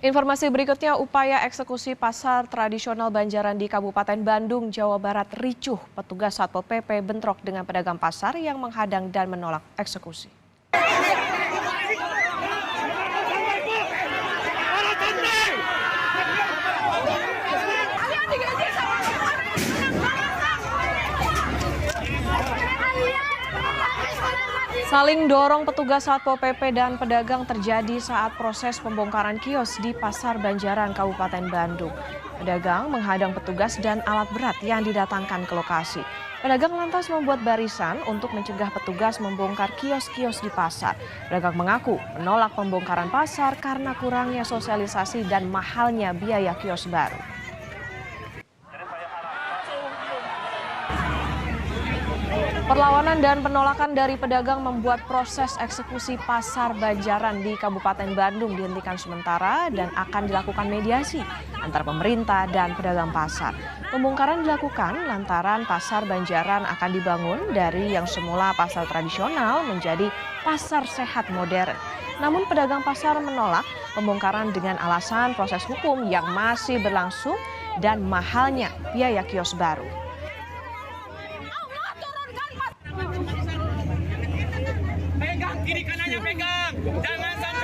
Informasi berikutnya, upaya eksekusi pasar tradisional Banjaran di Kabupaten Bandung, Jawa Barat ricuh. Petugas Satpol PP bentrok dengan pedagang pasar yang menghadang dan menolak eksekusi. Saling dorong petugas Satpol PP dan pedagang terjadi saat proses pembongkaran kios di Pasar Banjaran, Kabupaten Bandung. Pedagang menghadang petugas dan alat berat yang didatangkan ke lokasi. Pedagang lantas membuat barisan untuk mencegah petugas membongkar kios-kios di pasar. Pedagang mengaku menolak pembongkaran pasar karena kurangnya sosialisasi dan mahalnya biaya kios baru. Perlawanan dan penolakan dari pedagang membuat proses eksekusi pasar Banjaran di Kabupaten Bandung dihentikan sementara dan akan dilakukan mediasi antara pemerintah dan pedagang pasar. Pembongkaran dilakukan lantaran pasar Banjaran akan dibangun dari yang semula pasar tradisional menjadi pasar sehat modern. Namun pedagang pasar menolak pembongkaran dengan alasan proses hukum yang masih berlangsung dan mahalnya biaya kios baru. Pegang kiri kanannya, pegang. Jangan sampai